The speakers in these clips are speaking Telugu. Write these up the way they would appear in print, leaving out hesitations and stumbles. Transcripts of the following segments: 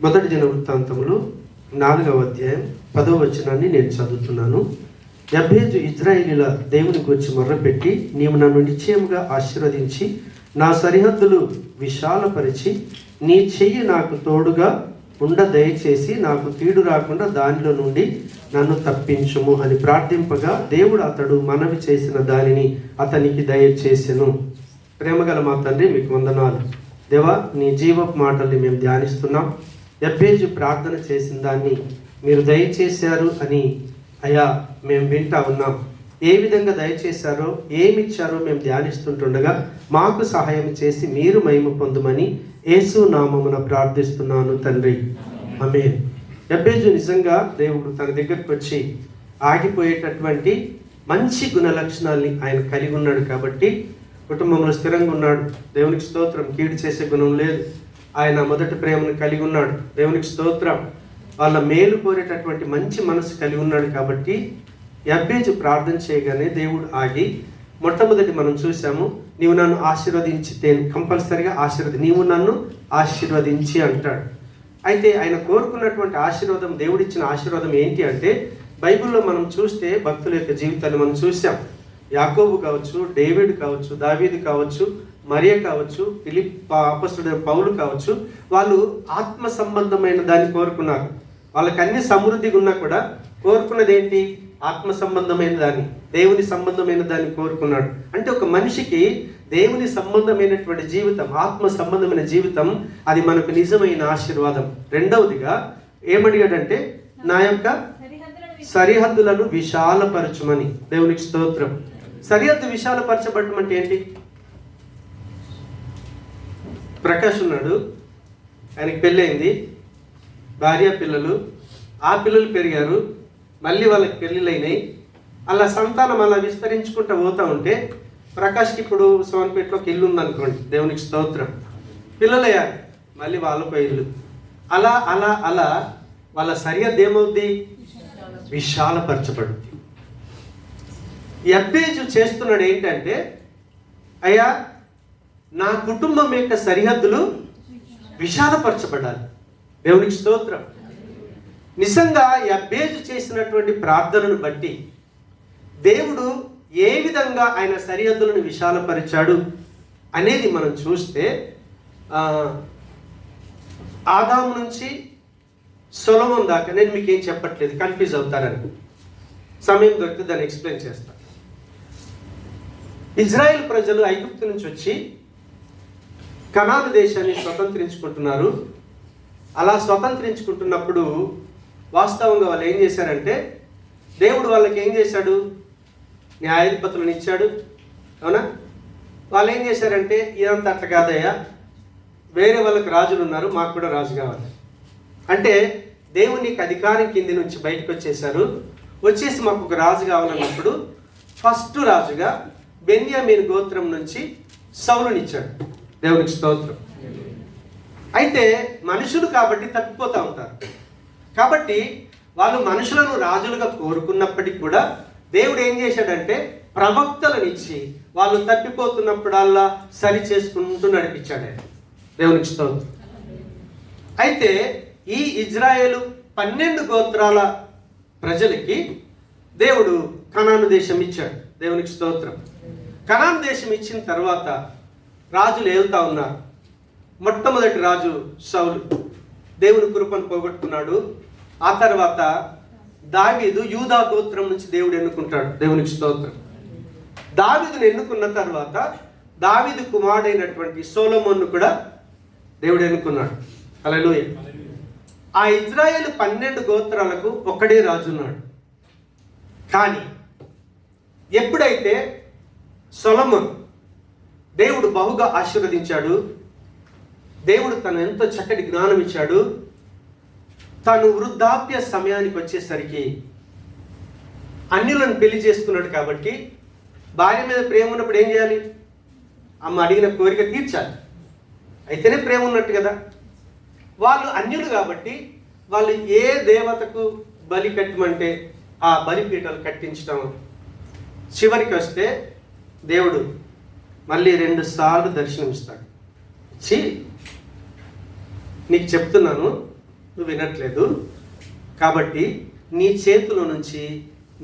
మొదటి దినవృత్తాంతములు 4వ అధ్యాయం 10వ వచనాన్ని నేను చదువుతున్నాను. యబ్బేజు ఇజ్రాయేలీల దేవుని గురించి మొర్రపెట్టి, నీవు నన్ను నిశ్చయముగా ఆశీర్వదించి నా సరిహద్దులు విశాలపరిచి నీ చెయ్యి నాకు తోడుగా ఉండ దయచేసి నాకు కీడు రాకుండా దానిలో నుండి నన్ను తప్పించుము అని ప్రార్థింపగా దేవుడు అతడు మనవి చేసిన దానిని అతనికి దయచేసెను. ప్రేమగల మా తండ్రి, మీకు వందనాలు. దేవా, నీ జీవపు మాటల్ని మేము ధ్యానిస్తున్నాం. యబ్బేజు ప్రార్థన చేసిన దాన్ని మీరు దయచేశారు అని అయ్యా మేము వింటా ఉన్నాం. ఏ విధంగా దయచేశారో, ఏమిచ్చారో మేము ధ్యానిస్తుంటుండగా మాకు సహాయం చేసి మీరు మహిమ పొందుమని యేసు నామమున ప్రార్థిస్తున్నాను తండ్రి, ఆమేన్. యబ్బేజు నిజంగా దేవుడు తన దగ్గరకు వచ్చి ఆగిపోయేటటువంటి మంచి గుణ లక్షణాలని ఆయన కలిగి ఉన్నాడు కాబట్టి కుటుంబంలో స్థిరంగా ఉన్నాడు. దేవునికి స్తోత్రం. కీడు చేసే గుణం లేదు. ఆయన మొదటి ప్రేమను కలిగి ఉన్నాడు. దేవునికి స్తోత్రం. వాళ్ళ మేలు కోరేటటువంటి మంచి మనసు కలిగి ఉన్నాడు కాబట్టి యబ్బేజు ప్రార్థన చేయగానే దేవుడు ఆగి, మొట్టమొదటి మనం చూసాము, నీవు నన్ను ఆశీర్వదించితే, కంపల్సరిగా నీవు నన్ను ఆశీర్వదించి అంటాడు. అయితే ఆయన కోరుకున్నటువంటి ఆశీర్వాదం, దేవుడిచ్చిన ఆశీర్వాదం ఏంటి అంటే, బైబిల్లో మనం చూస్తే భక్తుల యొక్క జీవితాన్ని మనం చూసాం. యాకోబు కావచ్చు, డేవిడ్ కావచ్చు, దావీదు కావచ్చు, మరియ కావచ్చు, అపొస్తలుడైన పౌలు కావచ్చు, వాళ్ళు ఆత్మ సంబంధమైన దాన్ని కోరుకున్నారు. వాళ్ళకి అన్ని సమృద్ధిగా ఉన్నా కూడా కోరుకున్నది ఏంటి? ఆత్మ సంబంధమైన దాన్ని, దేవుని సంబంధమైన దాన్ని కోరుకున్నాడు. అంటే ఒక మనిషికి దేవుని సంబంధమైనటువంటి జీవితం, ఆత్మ సంబంధమైన జీవితం, అది మనకు నిజమైన ఆశీర్వాదం. రెండవదిగా ఏమడిగాడంటే, నా యొక్క సరిహద్దులను విశాలపరచుమని. దేవునికి స్తోత్రం. సరిహద్దు విశాలపరచబడటం అంటే ఏంటి? ప్రకాష్ ఉన్నాడు, ఆయనకి పెళ్ళయింది, భార్య పిల్లలు, ఆ పిల్లలు పెరిగారు, మళ్ళీ వాళ్ళకి పెళ్ళిళ్ళు అయినాయి. అలా సంతానం అలా విస్తరించుకుంటూ పోతూ ఉంటే, ప్రకాష్కి ఇప్పుడు సోన్పేటలోకి ఇల్లు ఉందనుకోండి, దేవునికి స్తోత్రం, పిల్లలయ్యారు, మళ్ళీ వాళ్ళకు ఇల్లు, అలా అలా అలా వాళ్ళ సరిహద్దు ఏమవుద్ది? విశాలపరచబడుద్ది. యబ్బేజు చేస్తున్నాడు ఏంటంటే, అయ్యా నా కుటుంబం యొక్క సరిహద్దులు విశాలపరచబడాలి. దేవునికి స్తోత్రం. నిజంగా యబ్బేజు చేసినటువంటి ప్రార్థనను బట్టి దేవుడు ఏ విధంగా ఆయన సరిహద్దులను విశాలపరిచాడు అనేది మనం చూస్తే, ఆదాము నుంచి సొలొమోను దాకా, నేను మీకు ఏం చెప్పట్లేదు, కన్ఫ్యూజ్ అవుతారని, సమయం దొరికితే దాన్ని ఎక్స్ప్లెయిన్ చేస్తాను. ఇజ్రాయెల్ ప్రజలు ఐగుప్తు నుంచి వచ్చి కనాను దేశాన్ని స్వతంత్రించుకుంటున్నారు. అలా స్వతంత్రించుకుంటున్నప్పుడు వాస్తవంగా వాళ్ళు ఏం చేశారంటే, దేవుడు వాళ్ళకి ఏం చేశాడు? న్యాయాధిపతులను ఇచ్చాడు, అవునా? వాళ్ళు ఏం చేశారంటే, ఇదంతా అట్లా కాదయ్యా, వేరే వాళ్ళకి రాజులు ఉన్నారు, మాకు కూడా రాజు కావాలి అంటే, దేవునికి అధికారం కింది నుంచి బయటకు వచ్చేసి మాకు ఒక రాజు కావాలన్నప్పుడు ఫస్ట్ రాజుగా బెన్యామీను గోత్రం నుంచి సౌలునిచ్చాడు. దేవునికి స్తోత్రం. అయితే మనుషులు కాబట్టి తప్పిపోతూ ఉంటారు. కాబట్టి వాళ్ళు మనుషులను రాజులుగా కోరుకున్నప్పటికీ కూడా దేవుడు ఏం చేశాడంటే, ప్రవక్తలను ఇచ్చి వాళ్ళు తప్పిపోతున్నప్పుడల్లా సరి చేసుకుంటూ నడిపించాడు. దేవునికి స్తోత్రం. అయితే ఈ ఇజ్రాయేలు 12 గోత్రాల ప్రజలకి దేవుడు కనాను దేశం ఇచ్చాడు. దేవునికి స్తోత్రం. కనాను దేశం ఇచ్చిన తర్వాత రాజులు ఏలుతా ఉన్నారు. మొట్టమొదటి రాజు సౌలు దేవుని కృపను పోగొట్టుకున్నాడు. ఆ తర్వాత దావీదు యూదా గోత్రం నుంచి దేవుడు ఎన్నుకుంటాడు. దేవునికి స్తోత్రం. దావీదును ఎన్నుకున్న తర్వాత దావీదు కుమారుడైనటువంటి సొలొమోను కూడా దేవుడు ఎన్నుకున్నాడు. హల్లెలూయా. ఆ ఇజ్రాయేలు 12 గోత్రాలకు ఒక్కడే రాజు ఉన్నాడు. కానీ ఎప్పుడైతే సొలొమోను దేవుడు బహుగా ఆశీర్వదించాడు, దేవుడు తను ఎంతో చక్కటి జ్ఞానం ఇచ్చాడు, తను వృద్ధాప్య సమయానికి వచ్చేసరికి అన్యులను పెళ్లి చేసుకున్నాడు. కాబట్టి భార్య మీద ప్రేమ ఉన్నప్పుడు ఏం చేయాలి? అమ్మ అడిగిన కోరిక తీర్చాలి, అయితేనే ప్రేమ ఉన్నట్టు కదా. వాళ్ళు అన్యులు కాబట్టి వాళ్ళు ఏ దేవతకు బలి కట్టమంటే ఆ బలిపీఠాలు కట్టించడం. చివరికి వస్తే దేవుడు మళ్ళీ 2 సార్లు దర్శనమిస్తాడు. నీకు చెప్తున్నాను, నువ్వు వినట్లేదు, కాబట్టి నీ చేతిలో నుంచి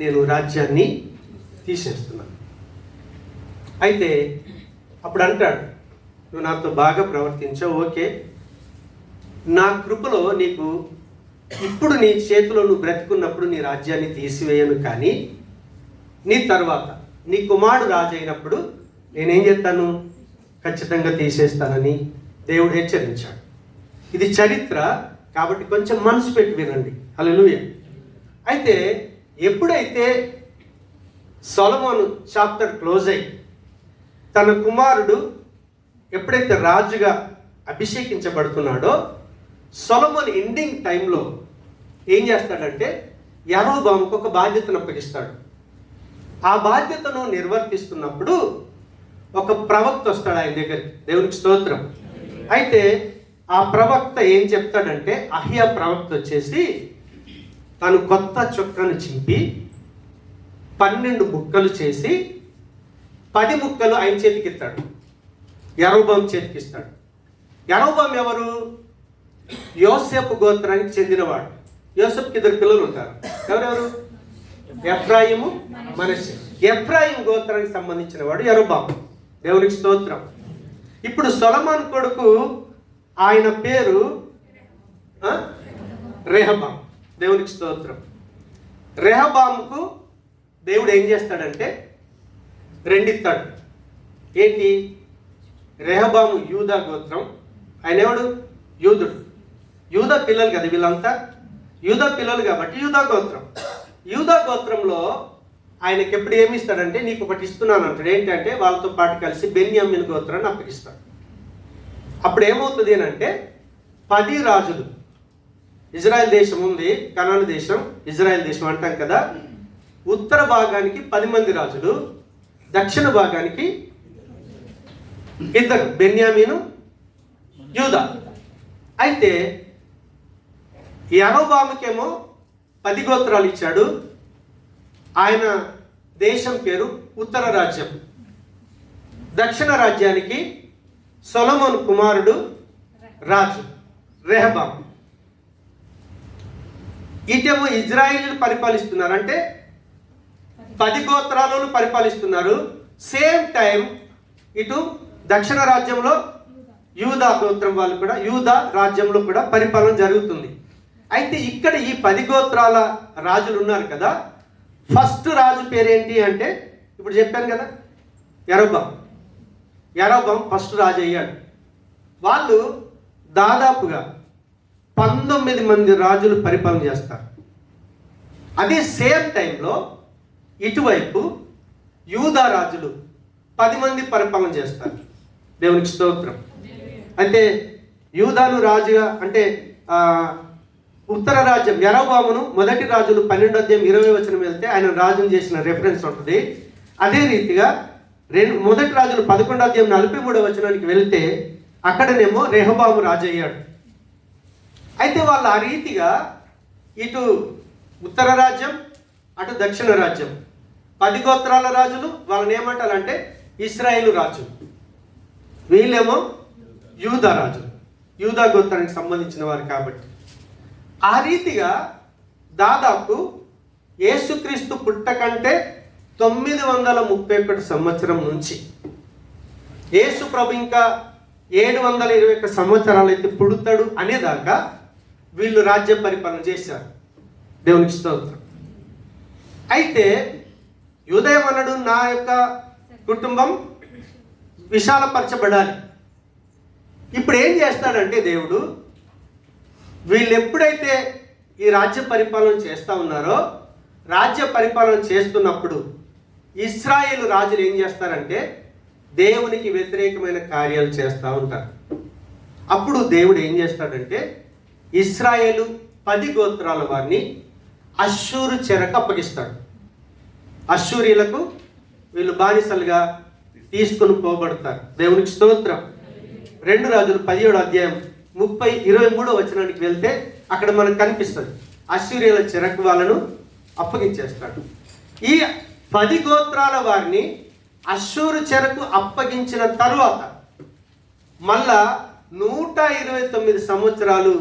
నేను రాజ్యాన్ని తీసేస్తున్నాను. అయితే అప్పుడు అంటాడు, నువ్వు నాతో బాగా ప్రవర్తించావు, ఓకే, నా కృపలో నీకు ఇప్పుడు నీ చేతిలో నువ్వు బ్రతుకున్నప్పుడు నీ రాజ్యాన్ని తీసివేయను, కానీ నీ తర్వాత నీ కుమారుడు రాజు అయినప్పుడు నేనేం చేస్తాను, ఖచ్చితంగా తీసేస్తానని దేవుడు హెచ్చరించాడు. ఇది చరిత్ర కాబట్టి కొంచెం మనసు పెట్టి వినండి. హల్లెలూయా. అయితే ఎప్పుడైతే సొలొమోను చాప్టర్ క్లోజ్ అయ్యి తన కుమారుడు ఎప్పుడైతే రాజుగా అభిషేకించబడుతున్నాడో, సొలొమోను ఎండింగ్ టైంలో ఏం చేస్తాడంటే యరొబాముకు ఒక బాధ్యతను అప్పగిస్తాడు. ఆ బాధ్యతను నిర్వర్తిస్తున్నప్పుడు ఒక ప్రవక్త వస్తాడు ఆయన దగ్గరికి. దేవునికి స్తోత్రం. అయితే ఆ ప్రవక్త ఏం చెప్తాడంటే, అహియా ప్రవక్త వచ్చేసి తను కొత్త చొక్కాను చింపి 12 ముక్కలు చేసి 10 ముక్కలు ఆయన చేతికి ఇస్తాడు, యరొబాము చేతికి ఇస్తాడు. యరొబాము ఎవరు? యోసేపు గోత్రానికి చెందినవాడు. యోసేపుకి 2 పిల్లలు ఉంటారు. ఎవరెవరు? ఎఫ్రాయిము, మనష్షే. ఎఫ్రాయిము గోత్రానికి సంబంధించిన వాడు యరొబాము. దేవునికి స్తోత్రం. ఇప్పుడు సొలొమోను కొడుకు, ఆయన పేరు రెహబాము. దేవునికి స్తోత్రం. రెహబాముకు దేవుడు ఏం చేస్తాడంటే 2 ఇస్తాడు. ఏంటి? రెహబాము యూదా గోత్రం, ఆయన ఎవడు? యూదుడు. యూదా పిల్లలు కదా వీళ్ళంతా, యూదా పిల్లలు కాబట్టి యూదా గోత్రం. యూదా గోత్రంలో ఆయనకి ఎప్పుడు ఏమి ఇస్తాడంటే, నీకు ఒకటి ఇస్తున్నాను అంటాడు. ఏంటంటే వాళ్ళతో పాటు కలిసి బెన్యామీను గోత్రాన్ని అప్పగిస్తాడు. అప్పుడు ఏమవుతుంది అని అంటే 10 రాజులు, ఇజ్రాయెల్ దేశం ఉంది, కనాను దేశం, ఇజ్రాయెల్ దేశం అంటాం కదా, ఉత్తర భాగానికి 10 మంది రాజులు, దక్షిణ భాగానికి 2, బెన్యామీను, యూదా. అయితే యరొబాముకేమో 10 గోత్రాలు ఇచ్చాడు. ఆయన దేశం పేరు ఉత్తర రాజ్యం. దక్షిణ రాజ్యానికి సొలొమోను కుమారుడు రాజు రెహబాము. ఇటేమో ఇజ్రాయిలీలు పరిపాలిస్తున్నారు, అంటే 10 గోత్రాలను పరిపాలిస్తున్నారు. సేమ్ టైం ఇటు దక్షిణ రాజ్యంలో యూదా గోత్రం వాళ్ళు కూడా, యూదా రాజ్యంలో కూడా పరిపాలన జరుగుతుంది. అయితే ఇక్కడ ఈ 10 గోత్రాల రాజులు ఉన్నారు కదా, ఫస్ట్ రాజు పేరేంటి అంటే ఇప్పుడు చెప్పాను కదా, యరొబాము. యరొబాము ఫస్ట్ రాజు అయ్యాడు. వాళ్ళు దాదాపుగా 19 మంది రాజులు పరిపాలన చేస్తారు. అదే సేమ్ టైంలో ఇటువైపు యూదా రాజులు 10 మంది పరిపాలన చేస్తారు. దేవునికి స్తోత్రం. అయితే యూదాను రాజుగా, అంటే ఉత్తర రాజ్యం యరొబామును మొదటి రాజులు 12వ అధ్యాయం 20వ వచనం వెళ్తే ఆయన రాజును చేసిన రెఫరెన్స్ ఉంటుంది. అదే రీతిగా మొదటి రాజులు 11వ అధ్యాయం 43వ వచనానికి వెళ్తే అక్కడనేమో రెహబాము రాజు అయ్యాడు. అయితే వాళ్ళు ఆ రీతిగా ఇటు ఉత్తర రాజ్యం, అటు దక్షిణ రాజ్యం, 10 గోత్రాల రాజులు, వాళ్ళని ఏమంటారంటే ఇశ్రాయేలు రాజు, వీళ్ళేమో యూదా రాజు, యూదా గోత్రానికి సంబంధించిన వారు కాబట్టి. ఆ రీతిగా దాదాపు యేసుక్రీస్తు పుట్టకంటే 931 సంవత్సరం నుంచి యేసు ప్రభు ఇంకా 721 సంవత్సరాలు అయితే పుడతాడు అనేదాకా వీళ్ళు రాజ్య పరిపాలన చేశారు. దేవునికి స్తోత్రం. అయితే యూదయమనడు, నా యొక్క కుటుంబం విశాలపరచబడాలి. ఇప్పుడు ఏం చేస్తాడంటే దేవుడు, వీళ్ళు ఎప్పుడైతే ఈ రాజ్య పరిపాలన చేస్తూ ఉన్నారో, రాజ్య పరిపాలన చేస్తున్నప్పుడు ఇశ్రాయేలు రాజులు ఏం చేస్తారంటే దేవునికి వ్యతిరేకమైన కార్యాలు చేస్తూ ఉంటారు. అప్పుడు దేవుడు ఏం చేస్తాడంటే ఇశ్రాయేలు 10 గోత్రాల వారిని అష్షూరు చెరకు అప్పగిస్తాడు. అష్షూరీలకు వీళ్ళు బానిసలుగా తీసుకొని పోబడతారు. దేవునికి స్తోత్రం. 2 రాజులు 17వ అధ్యాయం 23వ వచనానికి వెళ్తే అక్కడ మనకు కనిపిస్తుంది, అష్షూరీయుల చెరకు వాళ్ళను అప్పగించేస్తాడు. ఈ 10 గోత్రాల వారిని అష్షూరు చెరకు అప్పగించిన తరువాత మళ్ళా 129 సంవత్సరాలు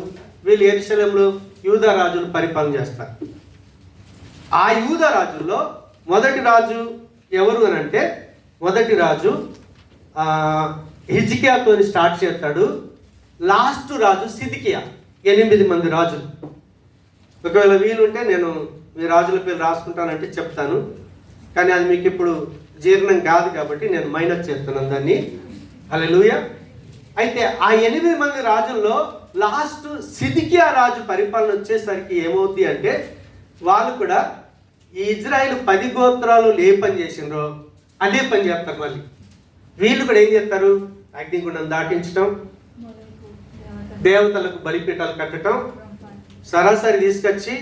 వీళ్ళు యెరూషలేములో యూదా రాజులు పరిపాలన చేస్తారు. ఆ యూదా రాజుల్లో మొదటి రాజు ఎవరు అని అంటే, మొదటి రాజు హిజ్కియాతో స్టార్ట్ చేస్తాడు. లాస్ట్ రాజు సిద్కియా. 8 మంది రాజులు. ఒకవేళ వీలుంటే నేను మీ రాజుల పేరు రాసుకుంటానంటే చెప్తాను, కానీ అది మీకు ఇప్పుడు జీర్ణం కాదు కాబట్టి నేను మైనస్ చేస్తున్నాను దాన్ని. హల్లెలూయా. అయితే ఆ 8 మంది రాజుల్లో లాస్ట్ సిద్కియా రాజు పరిపాలన వచ్చేసరికి ఏమవుతుంది అంటే, వాళ్ళు కూడా ఈ ఇజ్రాయిల్ 10 గోత్రాలు ఏ పని చేసిండ్రో అదే పని చేస్తారు. మళ్ళీ వీళ్ళు కూడా ఏం చేస్తారు? అగ్నిగుండం దాటించడం, దేవతలకు బలిపీఠాలు కట్టడం, సరాసరి తీసుకొచ్చి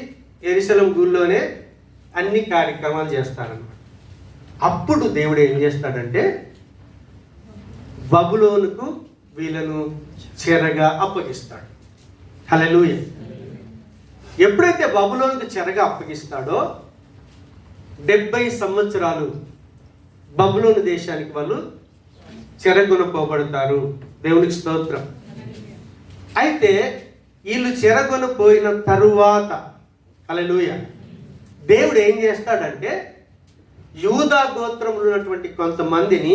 యెరూషలేము గుడిలోనే అన్ని కార్యక్రమాలు చేస్తారన్నమాట. అప్పుడు దేవుడు ఏం చేస్తాడంటే, బబులోనుకు వీళ్ళను చెరగా అప్పగిస్తాడు. హల్లెలూయా. ఎప్పుడైతే బబులోనుకు చెరగా అప్పగిస్తాడో 70 సంవత్సరాలు బబులోను దేశానికి వాళ్ళు చెరగొనపోబడతారు. దేవునికి స్తోత్రం. అయితే వీళ్ళు చెరగొనపోయిన తరువాత, హల్లెలూయా, దేవుడు ఏం చేస్తాడంటే యూదా గోత్రంలో ఉన్నటువంటి కొంతమందిని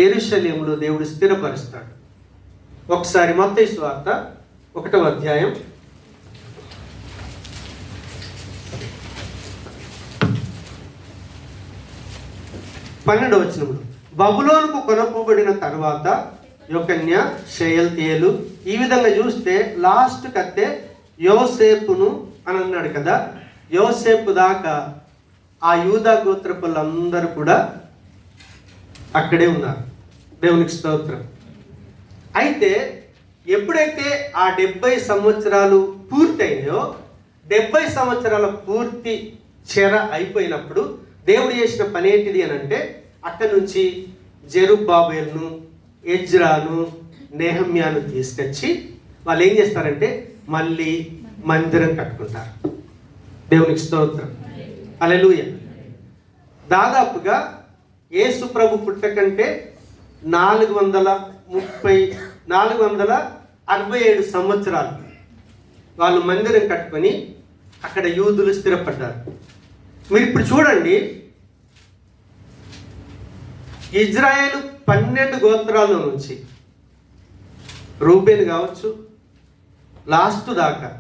యెరూషలేములో దేవుడు స్థిరపరుస్తాడు. ఒకసారి మత్తయి సువార్త 1వ అధ్యాయం 12వ వచనంలో, బబులోనుకు కొనుపోబడిన తర్వాత యొకన్య, షయల్తీయేలు, ఈ విధంగా చూస్తే లాస్ట్ కత్తే యోసేపును అని అన్నాడు కదా. యోసేపు దాకా ఆ యూదా గోత్రపులందరూ కూడా అక్కడే ఉన్నారు. దేవునికి స్తోత్రం. అయితే ఎప్పుడైతే ఆ 70 సంవత్సరాలు పూర్తయినాయో, 70 సంవత్సరాల పూర్తి చెర అయిపోయినప్పుడు దేవుడు చేసిన పని ఏంటిది అని అంటే, అక్కడి నుంచి జెరుబ్బాబెలును, ఎజ్రాను, నెహమ్యాను తీసుకొచ్చి వాళ్ళు ఏం చేస్తారంటే మళ్ళీ మందిరం కట్టుకుంటారు. దేవునికి స్తోత్రం. హల్లెలూయా. దాదాపుగా యేసు ప్రభు పుట్టకంటే 467 సంవత్సరాలు వాళ్ళు మందిరం కట్టుకొని అక్కడ యూదులు స్థిరపడ్డారు. మీరు ఇప్పుడు చూడండి, ఇజ్రాయేలు 12 గోత్రాల నుంచి రూబేన్ కావచ్చు, లాస్ట్ దాకా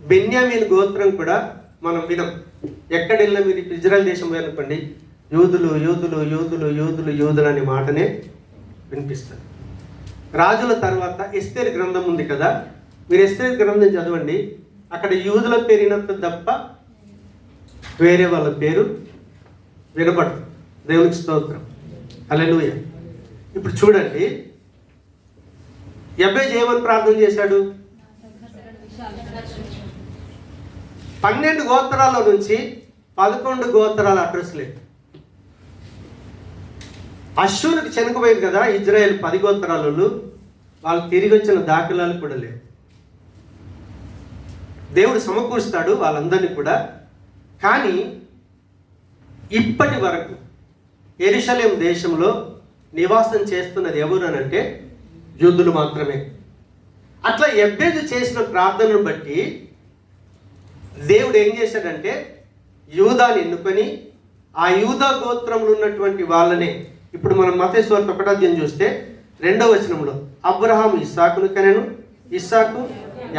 బెన్యామీన్ గోత్రం కూడా మనం వినం. ఎక్కడ వెళ్ళినా మీరు ఇజ్రాయెల్ దేశం వెళ్ళకండి, యూదులు యూదులు యూదులు యూదులు యూదులు అనే మాటనే వినిపిస్తుంది. రాజుల తర్వాత ఎస్తేరు గ్రంథం ఉంది కదా, మీరు ఎస్తేరు గ్రంథం చదవండి. అక్కడ యూదుల పేరినంత తప్ప వేరే వాళ్ళ పేరు వినపడదు. దేవునికి స్తోత్రం. హల్లెలూయా. ఇప్పుడు చూడండి, యెబెజు ఏమని ప్రార్థన చేశాడు? 12 గోత్రాల నుంచి 11 గోత్రాల అడ్రస్ లేదు. అష్షూరుకి చెనుకుపోయింది కదా ఇజ్రాయెల్ 10 గోత్రాలు, వాళ్ళు తిరిగి వచ్చిన దాఖలాలు కూడా లేవు. దేవుడు సమకూరుస్తాడు వాళ్ళందరినీ కూడా. కానీ ఇప్పటి వరకు యెరూషలేము దేశంలో నివాసం చేస్తున్నది ఎవరు అని అంటే యూదులు మాత్రమే. అట్లా యెబెజు చేసిన ప్రార్థనను బట్టి దేవుడు ఏం చేశాడంటే యూదాని ఎన్నుకొని ఆ యూదా గోత్రంలో ఉన్నటువంటి వాళ్ళనే, ఇప్పుడు మనం మత్తయి సువార్త 1వ అధ్యాయం చూస్తే 2వ వచనంలో, అబ్రహాము ఇస్సాకును కనెను, ఇస్సాకు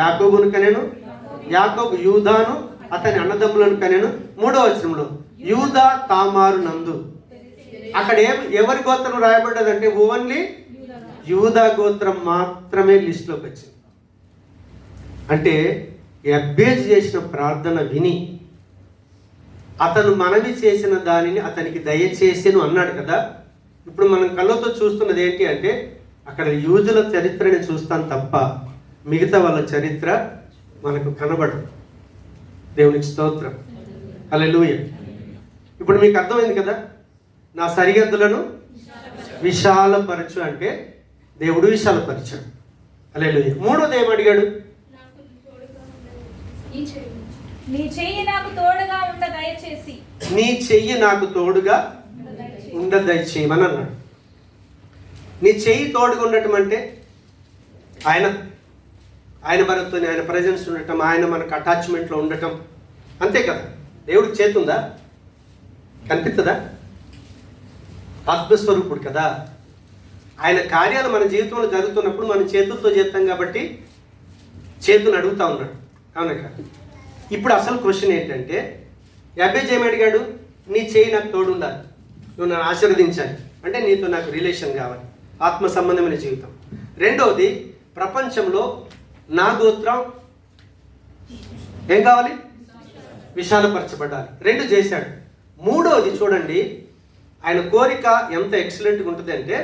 యాకోబును కనెను, యాకోబు యూదాను అతని అన్నదమ్ములను కనెను. 3వ వచనంలో, యూదా తామారు నందు. అక్కడ ఎవరి గోత్రం రాయబడ్డదంటే ఓన్లీ యూదా గోత్రం మాత్రమే లిస్టులోకి వచ్చింది. అంటే యెబెజు చేసిన ప్రార్థన విని అతను మనవి చేసిన దానిని అతనికి దయచేసేను అన్నాడు కదా. ఇప్పుడు మనం కళ్ళతో చూస్తున్నది ఏంటి అంటే అక్కడ యూదుల చరిత్రని చూస్తాం తప్ప మిగతా వాళ్ళ చరిత్ర మనకు కనబడదు. దేవునికి స్తోత్రం. హల్లెలూయా. ఇప్పుడు మీకు అర్థమైంది కదా, నా సరిహద్దులను విశాలపరచు అంటే దేవుడు విశాలపరచాడు. హల్లెలూయా. 3వది ఏమడిగాడు? నీ చెయ్యి నాకు తోడుగా ఉండ దయచేసి. నీ చెయ్యి నాకు తోడుగా ఉండ దయచేయమని అన్నాడు. నీ చెయ్యి తోడుగా ఉండటం అంటే ఆయన మనతో ఆయన ప్రజెన్స్ ఉండటం, ఆయన మనకు అటాచ్మెంట్లో ఉండటం, అంతే కదా. దేవుడికి చేతి ఉందా? కనిపిస్తుందా? ఆత్మస్వరూపుడు కదా. ఆయన కార్యాలు మన జీవితంలో జరుగుతున్నప్పుడు మనం చేతులతో చేస్తాం కాబట్టి చేతులు అడుగుతా ఉన్నాడు, అవునా కదా. ఇప్పుడు అసలు క్వశ్చన్ ఏంటంటే, యాబేజు ఏమి అడిగాడు? నీ చేయి నాకు తోడుండాలి, నువ్వు నన్ను ఆశీర్వదించాలి, అంటే నీతో నాకు రిలేషన్ కావాలి, ఆత్మ సంబంధమైన జీవితం. రెండవది, ప్రపంచంలో నా గోత్రం ఏం కావాలి? విశాలపరచబడాలి. 2 చేశాడు. మూడవది చూడండి, ఆయన కోరిక ఎంత ఎక్సలెంట్గా ఉంటుంది అంటే,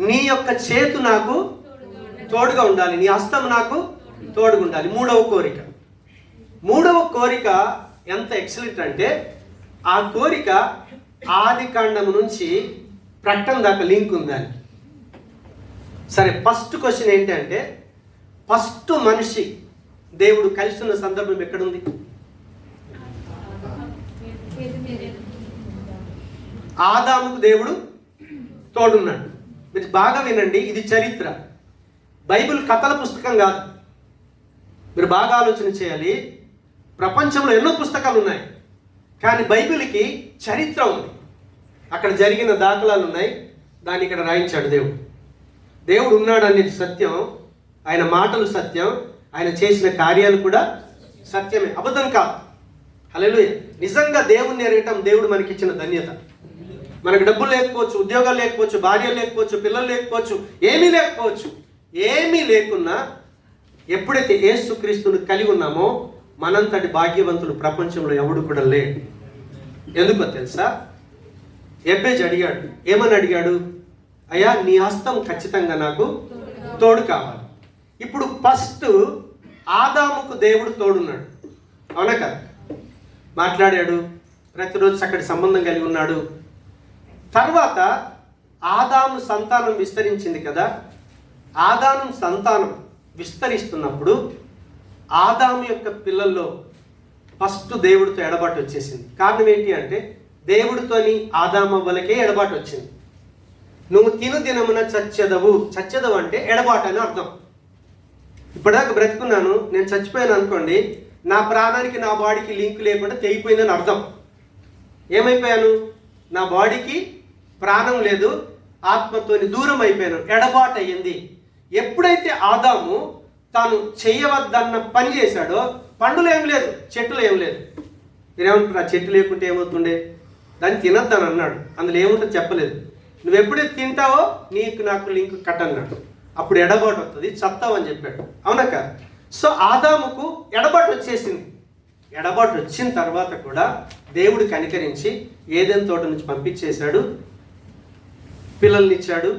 నీ యొక్క చేతు నాకు తోడుగా ఉండాలి, నీ హస్తం నాకు తోడుగా ఉండాలి. మూడవ కోరిక ఎంత ఎక్సలెంట్ అంటే, ఆ కోరిక ఆది కాండం నుంచి ప్రకటన దాకా లింక్ ఉందని. సరే, ఫస్ట్ క్వశ్చన్ ఏంటంటే, ఫస్ట్ మనిషి దేవుడు కలిసిన సందర్భం ఎక్కడుంది? ఆదాముకు దేవుడు తోడున్నాడు. మీరు బాగా వినండి, ఇది చరిత్ర, బైబిల్ కథల పుస్తకం కాదు. మీరు బాగా ఆలోచన చేయాలి. ప్రపంచంలో ఎన్నో పుస్తకాలు ఉన్నాయి, కానీ బైబిల్కి చరిత్ర ఉంది. అక్కడ జరిగిన దాఖలాలు ఉన్నాయి, దాన్ని ఇక్కడ రాయించాడు దేవుడు. దేవుడు ఉన్నాడు అనేది సత్యం, ఆయన మాటలు సత్యం, ఆయన చేసిన కార్యాలు కూడా సత్యమే, అబద్ధం కాదు. హల్లెలూయా. నిజంగా దేవుణ్ణి ఎరగటం దేవుడు మనకి ఇచ్చిన ధన్యత. మనకు డబ్బులు లేకపోవచ్చు, ఉద్యోగాలు లేకపోవచ్చు, భార్యలు లేకపోవచ్చు, పిల్లలు లేకపోవచ్చు, ఏమీ లేకున్నా ఎప్పుడైతే యేసుక్రీస్తుని కలిగి ఉన్నామో మనంతటి భాగ్యవంతులు ప్రపంచంలో ఎవడు కూడా లేడు. ఎందుకో తెలుసా? యాబేజు అడిగాడు, ఏమని అడిగాడు? అయ్యా, నీ హస్తం ఖచ్చితంగా నాకు తోడు కావాలి. ఇప్పుడు ఫస్ట్ ఆదాముకు దేవుడు తోడున్నాడు, అవునా కదా. మాట్లాడాడు, ప్రతిరోజు చక్కటి సంబంధం కలిగి ఉన్నాడు. తర్వాత ఆదాము సంతానం విస్తరించింది కదా. ఆదాము సంతానం విస్తరిస్తున్నప్పుడు ఆదాము యొక్క పిల్లల్లో ఫస్ట్ దేవుడితో ఎడబాటు వచ్చేసింది. కారణం ఏంటి అంటే, దేవుడితోని ఆదాము అవ్వలకే ఎడబాటు వచ్చింది. నువ్వు దినమున చచ్చెదవు అంటే ఎడబాటు అని అర్థం. ఇప్పటిదాకా బ్రతుకున్నాను, నేను చచ్చిపోయాను అనుకోండి, నా ప్రాణానికి నా బాడీకి లింక్ లేకుండా తెగిపోయిందని అర్థం. ఏమైపోయాను? నా బాడీకి ప్రాణం లేదు, ఆత్మతోని దూరం అయిపోయాను, ఎడబాటు అయ్యింది. ఎప్పుడైతే ఆదాము తాను చేయవద్దన్న పని చేశాడో, పండులు ఏం లేదు, చెట్లు ఏం లేదు. మీరేమంటారు? ఆ చెట్టు లేకుంటే ఏమవుతుండే? దాన్ని తినద్దని అన్నాడు, అందులో ఏముంటుందో చెప్పలేదు. నువ్వు ఎప్పుడైతే తింటావో నీకు నాకు లింక్ కట్ అన్నాడు. అప్పుడు ఎడబాటు వస్తుంది, చత్తావు అని చెప్పాడు, అవునక్క. సో ఆదాముకు ఎడబాటు వచ్చేసింది. ఎడబాటు వచ్చిన తర్వాత కూడా దేవుడు కనికరించి ఏదెన్ తోట నుంచి పంపించేశాడు, పిల్లల్ని ఇచ్చాడు.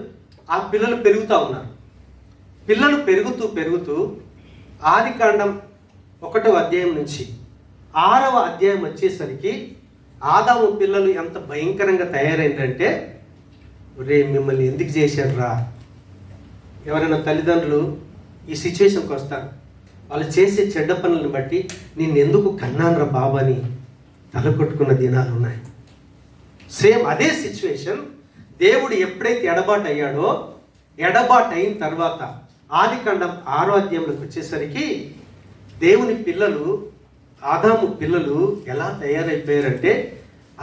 ఆ పిల్లలు పెరుగుతూ ఉన్నారు. పిల్లలు పెరుగుతూ ఆదికాండం 1వ అధ్యాయం నుంచి 6వ అధ్యాయం వచ్చేసరికి ఆదాము పిల్లలు ఎంత భయంకరంగా తయారైందంటే, రే మిమ్మల్ని ఎందుకు చేశారు? ఎవరైనా తల్లిదండ్రులు ఈ సిచ్యువేషన్కి వస్తారు, వాళ్ళు చేసే చెడ్డ పనులను బట్టి నేను ఎందుకు కన్నానరా బాబు అని తల కొట్టుకున్న దినాలు ఉన్నాయి. సేమ్ అదే సిచ్యువేషన్ దేవుడు ఎప్పుడైతే ఎడబాటు అయ్యాడో, ఎడబాటు అయిన తర్వాత ఆదికాండం 6వ అధ్యాయంలోకి వచ్చేసరికి దేవుని పిల్లలు, ఆదాము పిల్లలు ఎలా తయారైపోయారంటే,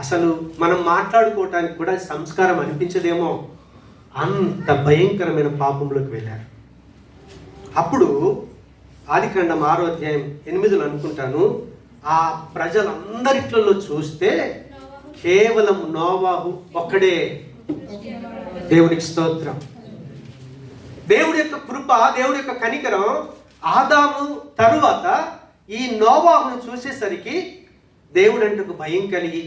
అసలు మనం మాట్లాడుకోవటానికి కూడా సంస్కారం అనిపించదేమో, అంత భయంకరమైన పాపంలోకి వెళ్ళారు. అప్పుడు ఆదికాండం 6వ అధ్యాయం 8 అనుకుంటాను, ఆ ప్రజలందరిట్లో చూస్తే కేవలం నోవాహు ఒక్కడే. దేవునికి స్తోత్రం. దేవుడి యొక్క కృప, దేవుడి యొక్క కనికరం ఆదాము తరువాత ఈ నోవాహును చూసేసరికి దేవుడు అంటే ఒక భయం కలిగి,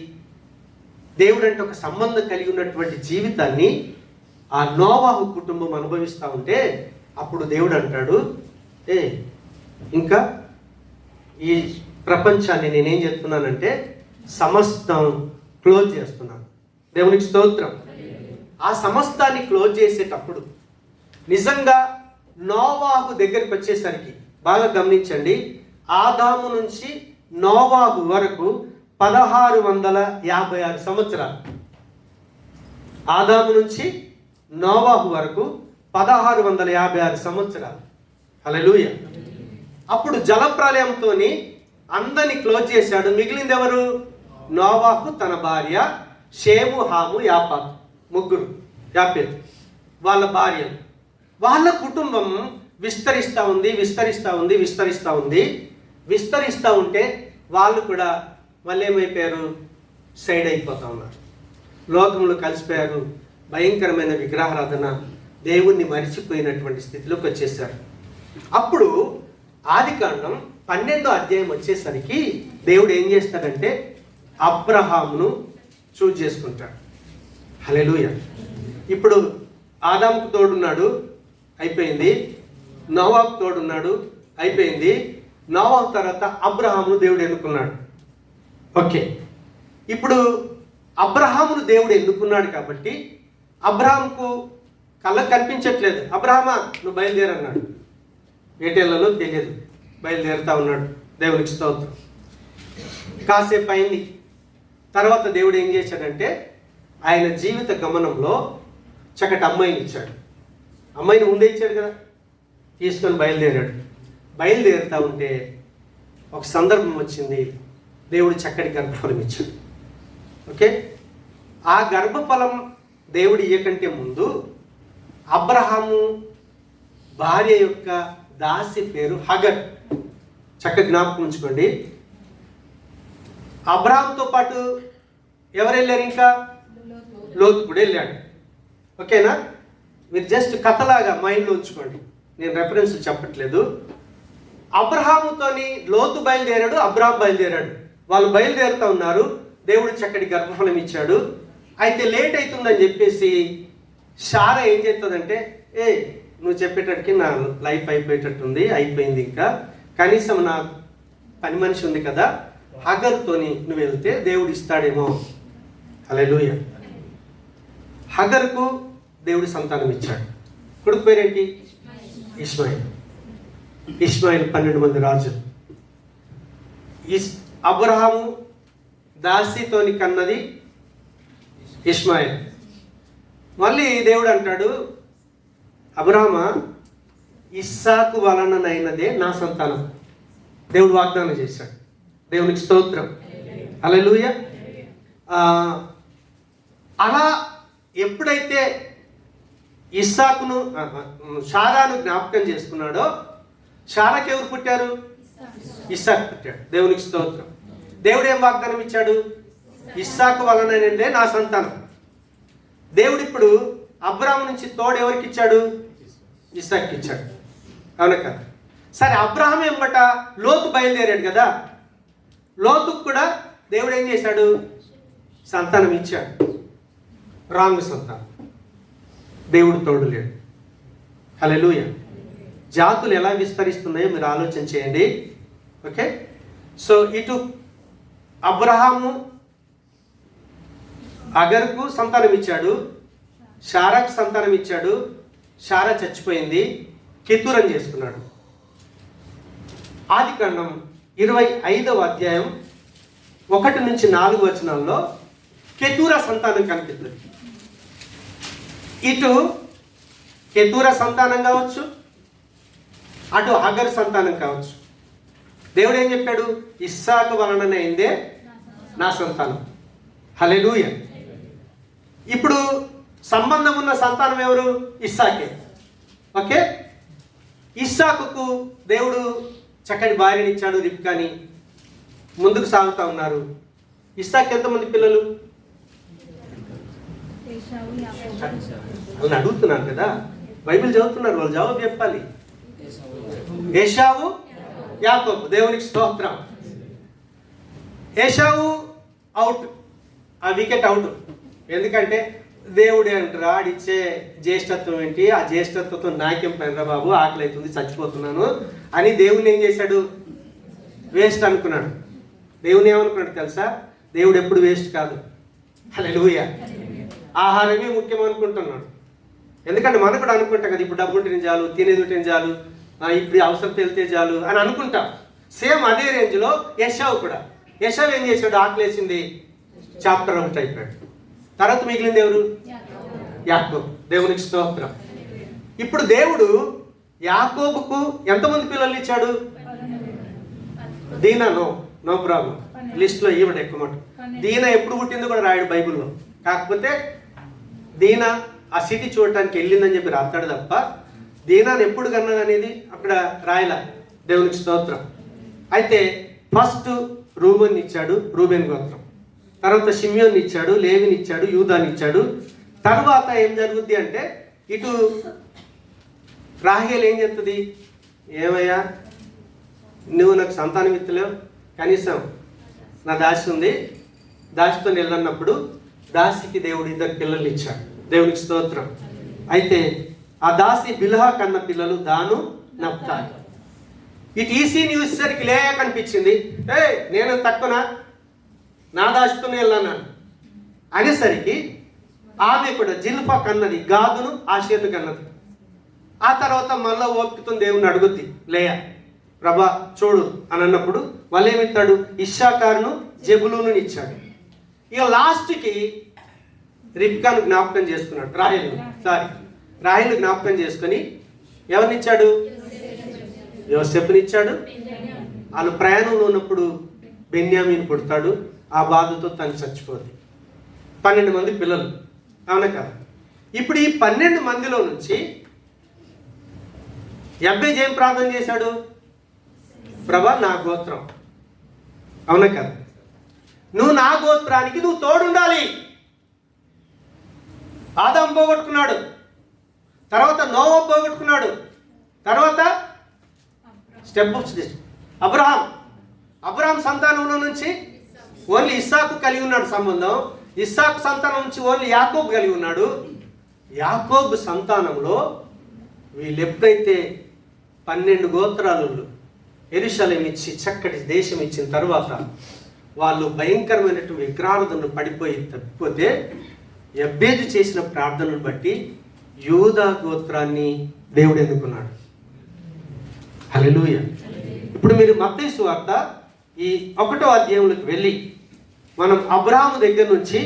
దేవుడు అంటే ఒక సంబంధం కలిగి ఉన్నటువంటి జీవితాన్ని ఆ నోవాహు కుటుంబం అనుభవిస్తూ ఉంటే, అప్పుడు దేవుడు అంటాడు, ఇంకా ఈ ప్రపంచాన్ని నేనేం చేస్తున్నానంటే సమస్తం క్లోజ్ చేస్తున్నాను. దేవునికి స్తోత్రం. ఆ సమస్తాన్ని క్లోజ్ చేసేటప్పుడు నిజంగా నోవాహు దగ్గరికి వచ్చేసరికి బాగా గమనించండి, ఆదాము నుంచి నోవాహు వరకు 1656 సంవత్సరాలు. ఆదాము నుంచి నోవాహు వరకు 1656 సంవత్సరాలు. హల్లెలూయా. అప్పుడు జలప్రలయంతో అందరినీ క్లోజ్ చేశాడు. మిగిలింది ఎవరు? నోవాహు, తన భార్య, షేము, హాము, యాపాతు, ముగ్గురు. యాపేతు వాళ్ళ భార్య, వాళ్ళ కుటుంబం విస్తరిస్తూ ఉంటే వాళ్ళు కూడా మళ్ళీ ఏమైపోయారు? సైడ్ అయిపోతూ ఉన్నారు. లోకంలో కలిసిపోయారు. భయంకరమైన విగ్రహారాధన, దేవుణ్ణి మరిచిపోయినటువంటి స్థితిలోకి వచ్చేసారు. అప్పుడు ఆదికాండం 12వ అధ్యాయం వచ్చేసరికి దేవుడు ఏం చేస్తాడంటే అబ్రహామును చూజ్ చేసుకుంటాడు. హల్లెలూయా. ఇప్పుడు ఆదాముకు తోడున్నాడు, అయిపోయింది. నోవాకు తోడున్నాడు, అయిపోయింది. నోవాహు తర్వాత అబ్రహామును దేవుడు ఎన్నుకున్నాడు. ఓకే, ఇప్పుడు అబ్రహామును దేవుడు ఎన్నుకున్నాడు కాబట్టి అబ్రహాముకు కళ్ళకు కనిపించట్లేదు. అబ్రహామా నువ్వు బయలుదేరన్నాడు. ఏటేళ్లలో తెలియదు, బయలుదేరుతా ఉన్నాడు. దేవునికి స్తోత్రం. కాసేపు అయింది. తర్వాత దేవుడు ఏం చేశాడంటే ఆయన జీవిత గమనంలో చక్కటి అమ్మాయిని ఇచ్చాడు. అమ్మాయిని ముందే ఇచ్చాడు కదా, తీసుకొని బయలుదేరాడు. బయలుదేరుతూ ఉంటే ఒక సందర్భం వచ్చింది. దేవుడు చక్కటి గర్భఫలం ఇచ్చాడు. ఓకే, ఆ గర్భఫలం దేవుడు ఇయ్యకంటే ముందు అబ్రహాము భార్య యొక్క దాసి పేరు హగర్. చక్కగా జ్ఞాపకం ఉంచుకోండి. అబ్రహాంతో పాటు ఎవరు వెళ్ళారు? ఇంకా లోతు కూడా వెళ్ళాడు. ఓకేనా? మీరు జస్ట్ కథలాగా మైండ్లో ఉంచుకోండి, నేను రెఫరెన్స్ చెప్పట్లేదు. అబ్రహాముతోని లోతు బయలుదేరాడు, అబ్రహాం బయలుదేరాడు. వాళ్ళు బయలుదేరుతూ ఉన్నారు. దేవుడు చక్కటి గర్భఫలం ఇచ్చాడు. అయితే లేట్ అవుతుందని చెప్పేసి శారా ఏం చేస్తుందంటే, నువ్వు చెప్పేటట్టుకి నా లైఫ్ అయిపోయేటట్టుంది, అయిపోయింది, ఇంకా కనీసం నా పని మనిషి ఉంది కదా, హగర్తోని నువ్వు వెళ్తే దేవుడు ఇస్తాడేమో. హల్లెలూయా. హగర్కు దేవుడు సంతానం ఇచ్చాడు. కొడుకు పేరేంటి? ఇష్మాయిల్. 12 మంది రాజులు. అబ్రహాము దాసితోని కన్నది ఇష్మాయిల్. మళ్ళీ దేవుడు అంటాడు, అబ్రహామా ఇస్సాకు వలననైనదే నా సంతానం. దేవుడు వాగ్దానం చేశాడు. దేవునికి స్తోత్రం. హల్లెలూయా. అలా ఎప్పుడైతే ఇస్సాకును శారాను జ్ఞాపకం చేసుకున్నాడో, శారాకి ఎవరు పుట్టారు? ఇస్సాకు పుట్టాడు. దేవునికి స్తోత్రం. దేవుడు ఏం వాగ్దానం ఇచ్చాడు? ఇస్సాకు వలనైనదే నా సంతానం. దేవుడు ఇప్పుడు అబ్రాహాము నుంచి తోడు ఎవరికి ఇచ్చాడు? ఇస్సాకుకి ఇచ్చాడు. అవునా కదా? సరే, అబ్రహాం ఎంబట లోతు బయలుదేరాడు కదా, లోతుకు కూడా దేవుడు ఏం చేశాడు? సంతానం ఇచ్చాడు. రాంగ్ సంతానం. దేవుడు తోడు లేడు. హల్లెలూయా. జాతులు ఎలా విస్తరిస్తున్నాయో మీరు ఆలోచన చేయండి. ఓకే, సో ఇటు అబ్రహాము అగర్కు సంతానం ఇచ్చాడు, శారాకు సంతానం ఇచ్చాడు. శారా చచ్చిపోయింది, కెతూరం చేసుకున్నాడు. ఆదికాండం 25వ అధ్యాయం 1 నుంచి 4 వచనాల్లో కెతూరా సంతానం కనిపిస్తుంది. ఇటు కెతూరా సంతానం కావచ్చు, అటు హగర్ సంతానం కావచ్చు. దేవుడు ఏం చెప్పాడు? ఇస్సాకు వలననైందే నా సంతానం. హల్లెలూయా. ఇప్పుడు సంబంధం ఉన్న సంతానం ఎవరు? ఇస్సాకే. ఓకే, ఇస్సాకుకు దేవుడు చక్కటి భార్యని ఇచ్చాడు, రిబ్కాని. ముందుకు సాగుతూ ఉన్నారు. ఇస్సాకు ఎంతమంది పిల్లలు? వాళ్ళని అడుగుతున్నాను కదా, బైబిల్ చదువుతున్నారు, వాళ్ళు జవాబు చెప్పాలి. ఏశావు, యాకోబు. దేవునికి స్తోత్రం. ఏశావు అవుట్, ఆ వికెట్ అవుట్. ఎందుకంటే దేవుడే అంటారు, ఆడిచ్చే జ్యేష్ఠత్వం ఏంటి, ఆ జ్యేష్ఠత్వంతో నాకేం పనిరా బాబు, ఆకలి అవుతుంది, చచ్చిపోతున్నాను అని దేవుని ఏం చేశాడు? వేస్ట్ అనుకున్నాడు. దేవుని ఏమనుకున్నాడు తెలుసా? దేవుడు ఎప్పుడు వేస్ట్ కాదు. హల్లెలూయా. ఆహారమే ముఖ్యం అనుకుంటున్నాడు. ఎందుకంటే మనం కూడా అనుకుంటాం కదా, ఇప్పుడు డబ్బు ఉంటేనే చాలు, తినేది ఉంటేనే చాలు, ఇప్పుడు అవసరం వెళ్తే చాలు అని అనుకుంటాం. సేమ్ అదే రేంజ్లో ఏశావు కూడా. ఏశావు ఏం చేశాడు? ఆకలేసింది, చాప్టర్ అవుట్ అయిపోయాడు. తర్వాత మిగిలింది ఎవరు? యాకోబు. దేవునికి స్తోత్రం. ఇప్పుడు దేవుడు యాకోబుకు ఎంతమంది పిల్లలు ఇచ్చాడు? దీనా నో ప్రాబ్లం, లిస్ట్లో ఇవ్వడు ఎక్కువ మాట. దీనా ఎప్పుడు పుట్టింది కూడా రాయడు బైబిల్లో. కాకపోతే దీనా ఆ సిటీ చూడటానికి వెళ్ళిందని చెప్పి రాస్తాడు తప్ప దీనాన్ని ఎప్పుడు కన్నది అనేది అక్కడ రాయలా. దేవునికి స్తోత్రం. అయితే ఫస్ట్ రూబెన్ ఇచ్చాడు, రూబెన్ గోత్రం. తర్వాత షిమ్యోన్ ఇచ్చాడు, లేవిని ఇచ్చాడు, యూదాని ఇచ్చాడు. తర్వాత ఏం జరుగుద్ది అంటే ఇటు రాహేల్ ఏం చెప్తుంది, ఏమయ్యా నువ్వు నాకు సంతానం ఇత్తలేవు, కనీసం నా దాసి ఉంది, దాసితో వెళ్ళన్నప్పుడు దాసికి దేవుడు 2 పిల్లలు ఇచ్చాడు. దేవునికి స్తోత్రం. అయితే ఆ దాసి బిల్హా కన్న పిల్లలు దాను, నప్తాలి. ఇటు ఈసీ న్యూస్ సరికి లేయా కనిపించింది, నేను తక్కువనా, నా దాసితోనే వెళ్ళాను అనేసరికి ఆమె కూడా జిల్ఫా కన్నది గాదును, ఆషేర్ను కన్నది. ఆ తర్వాత మళ్ళా ఓపికతో దేవుని అడుగుద్ది లేయా, ప్రభా చూడు అని అన్నప్పుడు వాళ్ళు ఏమిస్తాడు, ఇశ్శాకారును జెబులూను ఇచ్చాడు. ఇక లాస్ట్కి రిబ్కాను జ్ఞాపకం చేసుకున్నాడు, రాహేలు జ్ఞాపకం చేసుకొని ఎవరినిచ్చాడు, యోసేపునిచ్చాడు. వాళ్ళు ప్రయాణంలో ఉన్నప్పుడు బెన్యామీను పుడతాడు. ఆ బాధతో తను చచ్చిపోద్ది. 12 మంది పిల్లలు, అవునా కదా. ఇప్పుడు ఈ 12 మందిలో నుంచి యబ్బేజు ఏం ప్రార్థన చేశాడు, ప్రభా నా గోత్రం, అవునా కదా, నువ్వు నా గోత్రానికి నువ్వు తోడుండాలి. ఆదాం పోగొట్టుకున్నాడు, తర్వాత నోవా పోగొట్టుకున్నాడు, తర్వాత స్టెప్ అబ్రహాం సంతానంలో నుంచి ఓన్లీ ఇస్సాకు కలిగి ఉన్నాడు సంబంధం. ఇస్సాకు సంతానం నుంచి ఓన్లీ యాకోబు కలిగి ఉన్నాడు. యాకోబు సంతానంలో వీళ్ళు ఎప్పుడైతే 12 గోత్రాలు యెరూషలేము ఇచ్చి చక్కటి దేశం ఇచ్చిన తర్వాత వాళ్ళు భయంకరమైనటువంటి విగ్రహారాధనలు పడిపోయి తప్పిపోతే యబ్బేజు చేసిన ప్రార్థనను బట్టి యూదా గోత్రాన్ని దేవుడు ఎన్నుకున్నాడు. హల్లెలూయా. ఇప్పుడు మీరు మత్తయి సువార్త ఈ 1వ అధ్యాయంలోకి వెళ్ళి మనం అబ్రహాము దగ్గర నుంచి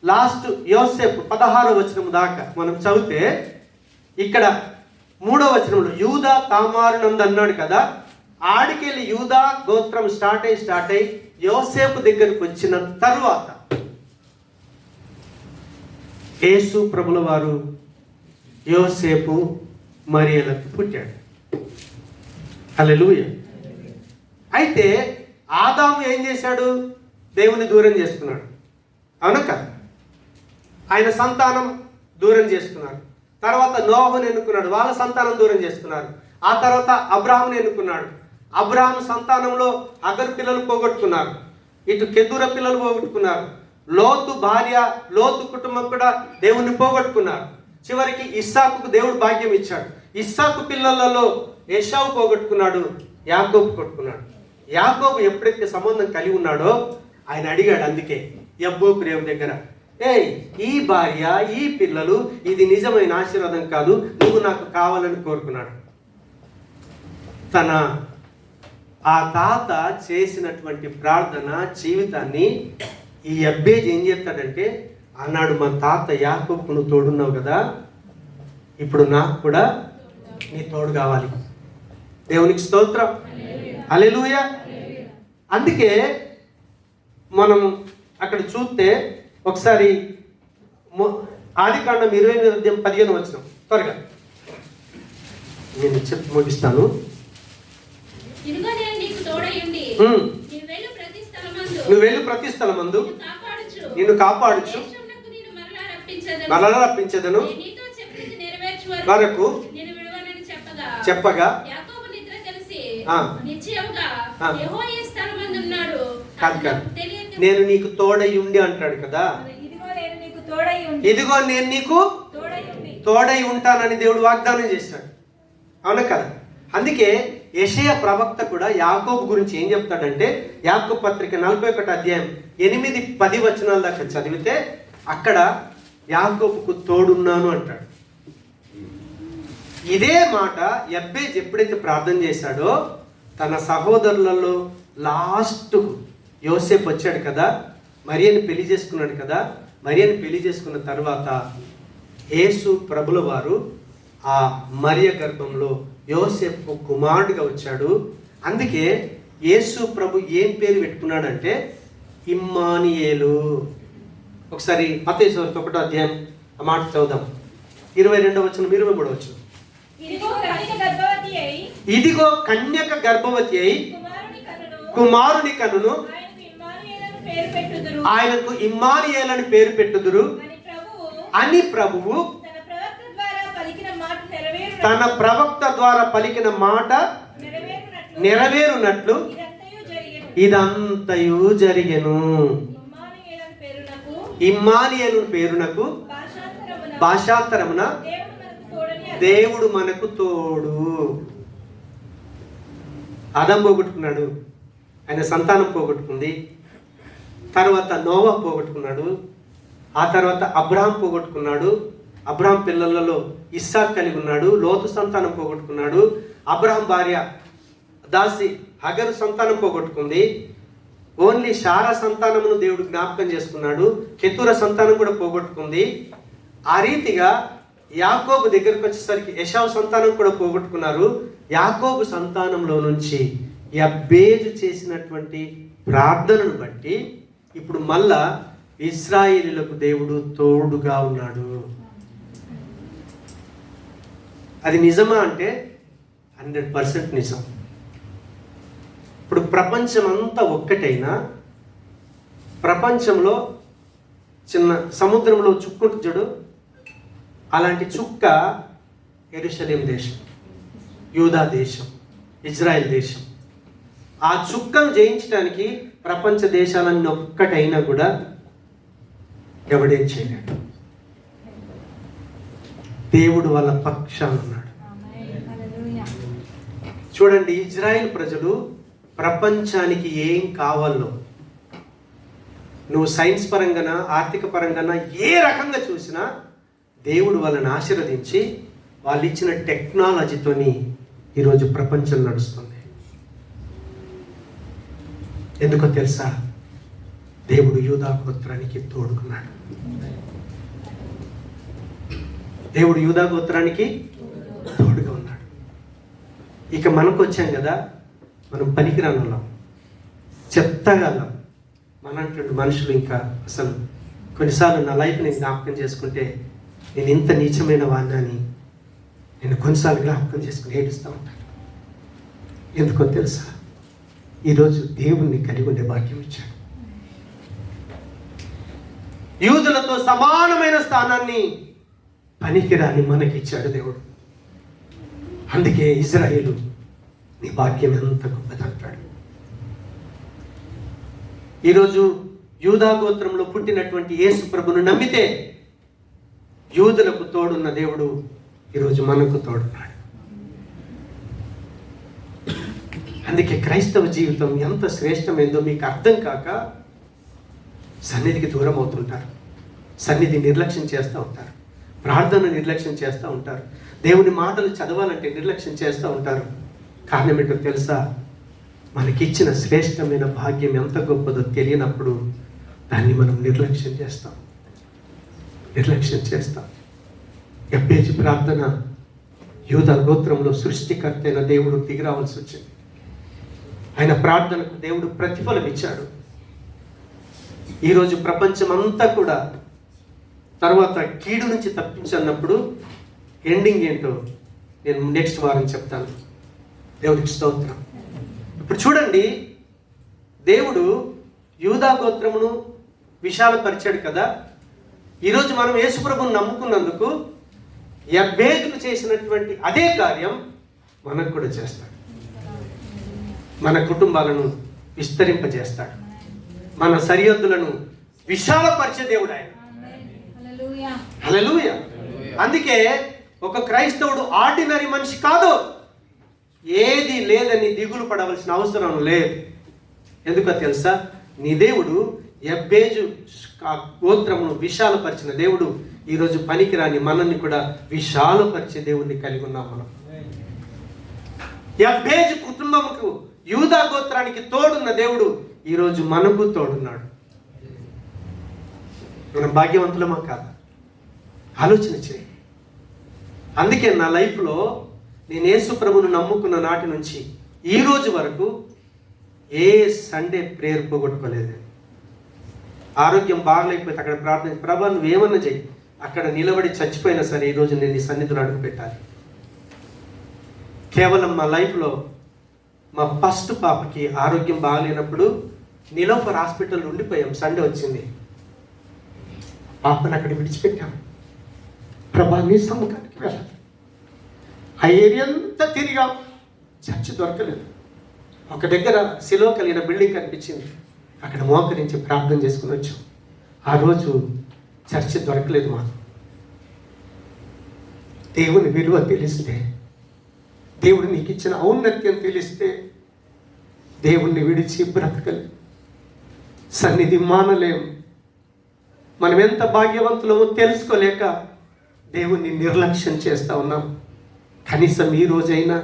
లాస్ట్ యోసేపు 16వ వచనం దాకా మనం చదివితే ఇక్కడ 3వ వచనంలో యూదా తామారు నందు అన్నాడు కదా, ఆడికెళ్ళి యూదా గోత్రం స్టార్ట్ అయ్యి యోసేపు దగ్గరకు వచ్చిన తరువాత యేసు ప్రభుల వారు యోసేపు మరియలకు పుట్టాడు. హల్లెలూయా. అయితే ఆదాము ఏం చేశాడు, దేవుని దూరం చేసుకున్నాడు, అవునా కదా, ఆయన సంతానం దూరం చేసుకున్నాడు. తర్వాత నోహును ఎన్నుకున్నాడు, వాళ్ళ సంతానం దూరం చేసుకున్నారు. ఆ తర్వాత అబ్రహామును ఎన్నుకున్నాడు. అబ్రహాము సంతానంలో అగరు పిల్లలు పోగొట్టుకున్నారు, ఇటు కెతూర పిల్లలు పోగొట్టుకున్నారు. లోతు భార్య, లోతు కుటుంబం కూడా దేవుణ్ణి పోగొట్టుకున్నారు. చివరికి ఇస్సాకుకు దేవుడు భాగ్యం ఇచ్చాడు. ఇస్సాకు పిల్లలలో ఏశావు పోగొట్టుకున్నాడు, యాకోబు కొట్టుకున్నాడు. యాకోబు ఎప్పుడైతే సంబంధం కలిగి ఉన్నాడో ఆయన అడిగాడు, అందుకే యబ్బోకు రేవు దగ్గర, ఈ భార్య ఈ పిల్లలు ఇది నిజమైన ఆశీర్వాదం కాదు, నువ్వు నాకు కావాలని కోరుకున్నాడు. తన ఆ తాత చేసినటువంటి ప్రార్థన జీవితాన్ని ఈ యబ్బేజు ఏం చెప్తాడంటే, అన్నాడు మా తాత యాకోబుకు నువ్వు తోడున్నావు కదా, ఇప్పుడు నాకు కూడా నీ తోడు కావాలి. దేవునికి స్తోత్రం. హల్లెలూయా. అందుకే మనం అక్కడ చూస్తే ఒకసారి ఆదికాండం 28:15 వచనం త్వరగా నేను చెప్పి ముగిస్తాను. నువ్వు వెళ్ళు ప్రతి స్థలమందు నిన్ను కాపాడుచు మరలా రప్పించదను వరకు చెప్పగా నేను నీకు తోడై ఉండి అంటాడు కదా, ఇదిగో నేను నీకు తోడై ఉంటానని దేవుడు వాగ్దానం చేశాడు, అవునా కదా. అందుకే యెషయా ప్రవక్త కూడా యాకోబు గురించి ఏం చెప్తాడంటే, యాకోబు పత్రిక 41వ అధ్యాయం 8-10 వచనాల దాకా చదివితే అక్కడ యాకోబుకు తోడున్నాను అంటాడు. ఇదే మాట యబ్బేజు ఎప్పుడైతే ప్రార్థన చేశాడో తన సహోదరులలో లాస్ట్ యోసేపు వచ్చాడు కదా, మరియని పెళ్లి చేసుకున్నాడు కదా, మరియని పెళ్లి చేసుకున్న తర్వాత యేసు ప్రభుల వారు ఆ మరియ గర్భంలో యోసేపు కుమారుడిగా వచ్చాడు. అందుకే యేసు ప్రభు ఏం పేరు పెట్టుకున్నాడంటే ఇమ్మానుయేలు. ఒకసారి మత్తయి సువార్త 1వ అధ్యాయం ఆ మాట చదువుదాం. 22వ వచనం 23వ వచనం. ఇదిగో కన్యక గర్భవతి అయి కుమారుని కనును, ఆయనకు ఇమ్మానుయేలని పేరు పెట్టుదురు అని ప్రభువు తన ప్రవక్త ద్వారా పలికిన మాట నెరవేరునట్లు ఇదంతయు జరిగెను. ఇమ్మానుయేలు పేరునకు భాషాంతరమున దేవుడు మనకు తోడు. ఆదాం పోగొట్టుకున్నాడు, ఆయన సంతానం పోగొట్టుకుంది. తర్వాత నోవా పోగొట్టుకున్నాడు. ఆ తర్వాత అబ్రహాం పోగొట్టుకున్నాడు. అబ్రహాం పిల్లలలో ఇస్సాక్ కలిగి ఉన్నాడు. లోతు సంతానం పోగొట్టుకున్నాడు. అబ్రహాం భార్య దాసి హగరు సంతానం పోగొట్టుకుంది. ఓన్లీ షారా సంతానమును దేవుడు జ్ఞాపకం చేసుకున్నాడు. కెతుర సంతానం కూడా పోగొట్టుకుంది. ఆ రీతిగా యాకోబు దగ్గరకు వచ్చేసరికి ఎషావు సంతానం కూడా పోగొట్టుకున్నారు. యాకోబు సంతానంలో నుంచి యబ్బేజు చేసినటువంటి ప్రార్థనను బట్టి ఇప్పుడు మళ్ళా ఇశ్రాయేలీయులకు దేవుడు తోడుగా ఉన్నాడు. అది నిజమా అంటే 100% నిజం. ఇప్పుడు ప్రపంచం అంతా ఒక్కటైనా ప్రపంచంలో చిన్న సముద్రంలో చుక్కుంటు చూడు, అలాంటి చుక్క యెరూషలేం దేశం, యూదా దేశం, ఇజ్రాయెల్ దేశం. ఆ చుక్కను జయించడానికి ప్రపంచ దేశాలన్నీ ఒక్కటైనా కూడా ఎవడేం చేయలేడు. దేవుడు వాళ్ళ పక్షాన ఉన్నాడు. చూడండి, ఇజ్రాయెల్ ప్రజలు ప్రపంచానికి ఏం కావాలో నువ్వు సైన్స్ పరంగానా ఆర్థిక పరంగానా ఏ రకంగా చూసినా దేవుడు వాళ్ళని ఆశీర్వదించి వాళ్ళు ఇచ్చిన టెక్నాలజీతోని ఈరోజు ప్రపంచం నడుస్తుంది. ఎందుకో తెలుసా? దేవుడు యూదా గోత్రానికి తోడుకున్నాడు. దేవుడు యూదా గోత్రానికి తోడుగా ఉన్నాడు. ఇక మనకు వచ్చాం కదా, మనం పనికిరాని వాళ్ళం, చెత్తగలం మనంటువంటి మనుషులు. ఇంకా అసలు కొన్నిసార్లు నా లైఫ్ నేను జ్ఞాపకం చేసుకుంటే నేను ఇంత నీచమైన వాడిని అని నేను కొన్నిసార్లు జ్ఞాపకం చేసుకుని ఏడుస్తూ ఉంటాను. ఎందుకో తెలుసా? ఈరోజు దేవుణ్ణి కలిగి ఉండే భాగ్యం ఇచ్చాడు. యూదులతో సమానమైన స్థానాన్ని పనికిరాని మనకి ఇచ్చాడు దేవుడు. అందుకే ఇజ్రాయేలు నీ భాగ్యం ఎంత గొప్పదంటాడు. ఈరోజు యూదా గోత్రంలో పుట్టినటువంటి యేసు ప్రభును నమ్మితే యూదులకు తోడున్న దేవుడు ఈరోజు మనకు తోడున్నాడు. అందుకే క్రైస్తవ జీవితం ఎంత శ్రేష్టమైందో మీకు అర్థం కాక సన్నిధికి దూరం అవుతుంటారు, సన్నిధి నిర్లక్ష్యం చేస్తూ ఉంటారు, ప్రార్థన నిర్లక్ష్యం చేస్తూ ఉంటారు, దేవుని మాటలు చదవాలంటే నిర్లక్ష్యం చేస్తూ ఉంటారు. కారణం ఏంటో తెలుసా? మనకిచ్చిన శ్రేష్టమైన భాగ్యం ఎంత గొప్పదో తెలియనప్పుడు దాన్ని మనం నిర్లక్ష్యం చేస్తాం. యబ్బేజు ప్రార్థన, యూదా గోత్రంలో సృష్టికర్త అయిన దేవుడు దిగి రావాల్సి వచ్చింది. ఆయన ప్రార్థనకు దేవుడు ప్రతిఫలం ఇచ్చాడు. ఈరోజు ప్రపంచం అంతా కూడా తర్వాత కీడు నుంచి తప్పించన్నప్పుడు ఎండింగ్ ఏంటో నేను నెక్స్ట్ వారం చెప్తాను. దేవుడికి స్తోత్రం. ఇప్పుడు చూడండి, దేవుడు యూదా గోత్రమును విశాలపరిచాడు కదా. ఈరోజు మనం యేసుప్రభుని నమ్ముకున్నందుకు యబ్బేజుకు చేసినటువంటి అదే కార్యం మనకు కూడా చేస్తాడు. మన కుటుంబాలను విస్తరింపజేస్తాడు, మన సరిహద్దులను విశాలపరిచే దేవుడు ఆయన. హల్లెలూయా. అందుకే ఒక క్రైస్తవుడు ఆర్డినరీ మనిషి కాదు. ఏది లేదని దిగులు పడవలసిన అవసరం లేదు. ఎందుకో తెలుసా? నీ దేవుడు యబ్బేజు గోత్రమును విశాలపరిచిన దేవుడు ఈరోజు పనికిరాని మనల్ని కూడా విశాలపరిచే దేవుడిని కలిగి ఉన్నాం మనం. యబ్బేజు కుటుంబముకు యూదా గోత్రానికి తోడున్న దేవుడు ఈరోజు మనకు తోడున్నాడు. మనం భాగ్యవంతులమా కాదా? ఆలోచన చేయి. అందుకే నా లైఫ్లో నేను యేసు ప్రభువును నమ్ముకున్న నాటి నుంచి ఈ రోజు వరకు ఏ సండే ప్రేయర్ పోగొట్టుకోలేదు. ఆరోగ్యం బాగలేకపోతే అక్కడ ప్రార్థన, ప్రభా నువ్వేమన్నా చెయ్యి, అక్కడ నిలబడి చచ్చిపోయినా సరే ఈరోజు నేను నీ సన్నిధిలో అడుగు పెట్టాలి. కేవలం మా లైఫ్లో మా ఫస్ట్ పాపకి ఆరోగ్యం బాగలేనప్పుడు నీలోఫర్ హాస్పిటల్లో ఉండిపోయాం. సండే వచ్చింది, పాపను అక్కడ విడిచిపెట్టాం. ప్రభా నీ సముఖానికి వెళ్ళాలి. ఆ ఏరియా అంతా తిరిగాం, చర్చ్ దొరకలేదు. ఒక దగ్గర శిలువ కలిగిన బిల్డింగ్ కనిపించింది, అక్కడ మోకరించి ప్రార్థన చేసుకుని వచ్చాం. ఆ రోజు చర్చ్ దొరకలేదు. మాకు దేవుని విలువ తెలిస్తే, దేవుడు నీకు ఇచ్చిన ఔన్నత్యం తెలిస్తే దేవుణ్ణి విడిచి బ్రతకలేం, సన్నిధి మానలేము. మనం ఎంత భాగ్యవంతులమో తెలుసుకోలేక దేవుణ్ణి నిర్లక్ష్యం చేస్తూ ఉన్నాం. కనీసం ఈ రోజైనా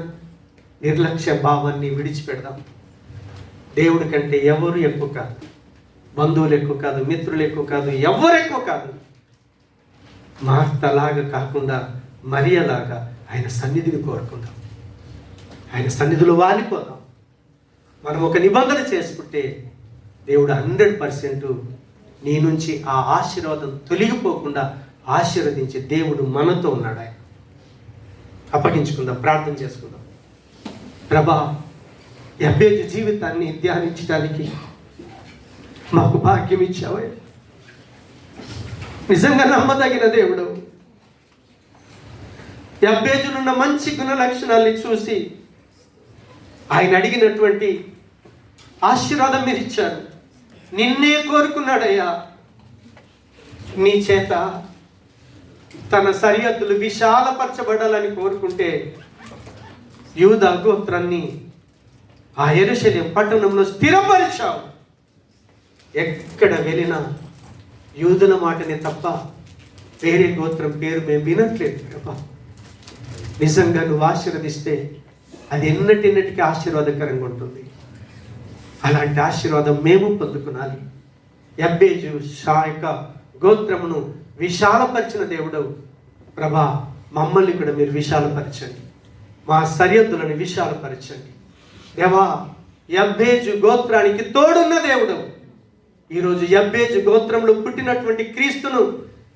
నిర్లక్ష్య భావాన్ని విడిచిపెడదాం. దేవుడి కంటే ఎవరు ఎక్కువ కాదు, బంధువులు ఎక్కువ కాదు, మిత్రులు ఎక్కువ కాదు, ఎవరు ఎక్కువ కాదు. మార్తలాగా కాకుండా మరియలాగా ఆయన సన్నిధిని కోరుకుందాం, ఆయన సన్నిధిలో వాలిపోదాం. మనం ఒక నిబంధన చేసుకుంటే దేవుడు 100% నీ నుంచి ఆ ఆశీర్వాదం తొలగిపోకుండా ఆశీర్వదించే దేవుడు మనతో ఉన్నాడు. ఆయన అప్పగించుకుందాం, ప్రార్థన చేసుకుందాం. ప్రభా, యబ్బేజు జీవితాన్ని ధ్యానించడానికి మాకు భాగ్యం ఇచ్చావే. నిజంగా నమ్మదగిన దేవుడు. యబ్బేజులున్న మంచి గుణ లక్షణాలని చూసి ఆయన అడిగినటువంటి ఆశీర్వాదం మీరు ఇచ్చారు. నిన్నే కోరుకున్నాడయ్యా. నీ చేత తన సరిహద్దులు విశాలపరచబడాలని కోరుకుంటే యూదా గోత్రాన్ని ఆ యెరూషలేం పట్టణంలో స్థిరపరిచావు. ఎక్కడ వెళ్ళినా యూదుల మాటనే తప్ప వేరే గోత్రం పేరు మేము వినట్లేదు. ప్రభా, నిజంగా నువ్వు ఆశీర్వదిస్తే అది ఎన్నటికి ఆశీర్వాదకరంగా ఉంటుంది. అలాంటి ఆశీర్వాదం మేము పొందుకునాలి. యబ్బేజు యొక్క గోత్రమును విశాలపరిచిన దేవుడవు ప్రభా, మమ్మల్ని కూడా మీరు విశాలపరచండి, మా సరిహద్దులను విశాలపరచండి. దేవా, యబ్బేజు గోత్రానికి తోడున్న దేవుడవు. ఈరోజు యబ్బేజు గోత్రంలో పుట్టినటువంటి క్రీస్తును,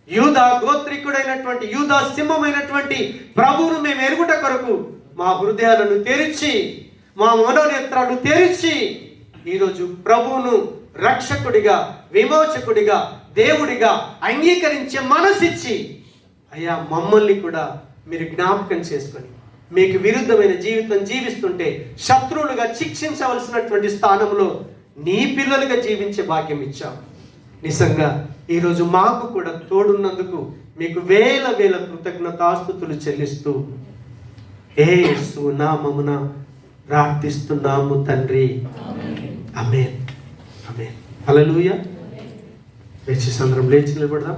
యూదా గోత్రికుడైనటువంటి, యూదా సింహమైనటువంటి ప్రభువును మేము ఎరుగుట కొరకు మా హృదయాలను తెరిచి, మా మనోనేత్రాలను తెరిచి ఈరోజు ప్రభువును రక్షకుడిగా, విమోచకుడిగా, దేవుడిగా అంగీకరించే మనసిచ్చి అయ్యా మమ్మల్ని కూడా మీరు జ్ఞాపకం చేసుకొని మీకు విరుద్ధమైన జీవితం జీవిస్తుంటే శత్రువులుగా శిక్షించవలసినటువంటి స్థానంలో నీ పిల్లలుగా జీవించే భాగ్యం ఇచ్చావు. నిజంగా ఈరోజు మాకు కూడా తోడున్నందుకు మీకు వేల వేల కృతజ్ఞతాస్తుతులు చెల్లిస్తూ యేసు నామమున ప్రార్థిస్తున్నాము తండ్రి. ఆమేన్. ఆమేన్. హల్లెలూయా. లేచి సందరం లేచి నిలబడదాం.